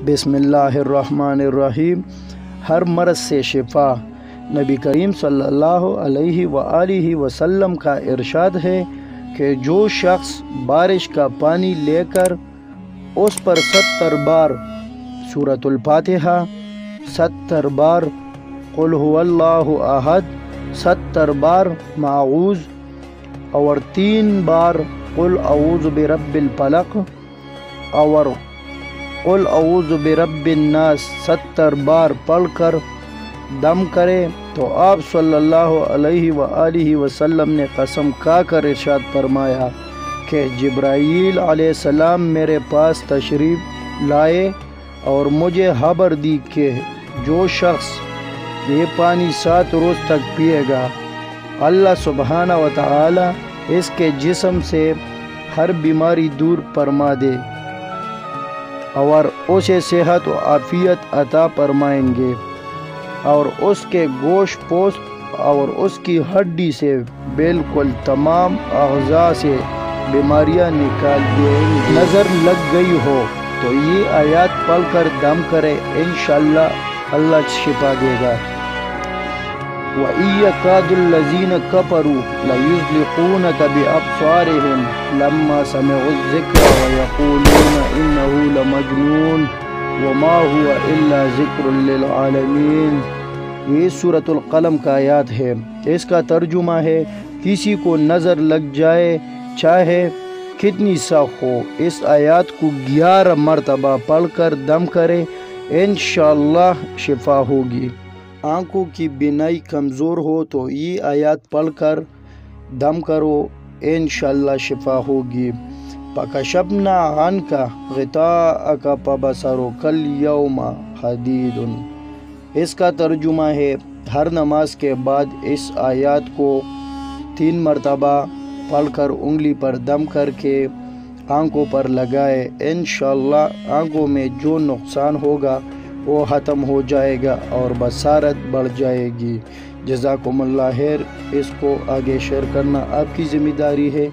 بسم اللہ الرحمن الرحیم۔ ہر مرض سے شفا۔ نبی کریم صلی اللہ علیہ وآلہ وسلم کا ارشاد ہے کہ جو شخص بارش کا پانی لے کر اس پر 70 بار سورۃ الفاتحہ، 70 بار قل هو اللہ احد، 70 بار معوذ اور 3 بار قل اعوذ برب الفلق اور قل اعوذ برب الناس 70 بار پڑھ کر دم کرے تو آپ صلی اللہ علیہ وآلہ وسلم نے قسم کھا کر ارشاد فرمایا کہ جبرائیل علیہ السلام میرے پاس تشریف لائے اور مجھے خبر دی کہ جو شخص یہ پانی 7 روز تک پیے گا، اللہ سبحانہ و تعالی اس کے جسم سے ہر بیماری دور فرما دے اور اسے صحت و عافیت عطا فرمائیں گے اور اس کے گوشت پوست اور اس کی ہڈی سے بالکل تمام اعضاء سے بیماریاں نکال دیں گے۔ نظر لگ گئی ہو تو یہ آیات پڑھ کر دم کرے، انشاءاللہ اللہ شفا دے گا۔ وَإِن يَكَادُ الَّذِينَ كَفَرُوا لَيُزْلِقُونَكَ بِأَبْصَارِهِمْ لَمَّا سَمِعُوا الذِّكْرَ وَيَقُولُونَ إِنَّهُ لَمَجْنُونٌ وَمَا هُوَ إِلَّا ذِكْرٌ لِّلْعَالَمِينَ۔ یہ سورۃ القلم کا آیات ہے۔ اس کا ترجمہ ہے کسی کو نظر لگ جائے چاہے کتنی سخت ہو، اس آیات کو 11 مرتبہ پڑھ کر دم کرے، انشاءاللہ شفا ہوگی۔ آنکھوں کی بینائی کمزور ہو تو یہ آیات پڑھ کر دم کرو، انشاءاللہ شفا ہوگی۔ فَكَشَفْنَا عَنْكَ غِطَاءَكَ فَبَصَرُكَ الْيَوْمَ حَدِيدٌ۔ اس کا ترجمہ ہے ہر نماز کے بعد اس آیات کو 3 مرتبہ پڑھ کر انگلی پر دم کر کے آنکھوں پر لگائے، انشاءاللہ آنکھوں میں جو نقصان ہوگا وہ ختم ہو جائے گا اور بصارت بڑھ جائے گی۔ جزاکم اللہ خیر۔ اس کو آگے شیئر کرنا آپ کی ذمہ داری ہے۔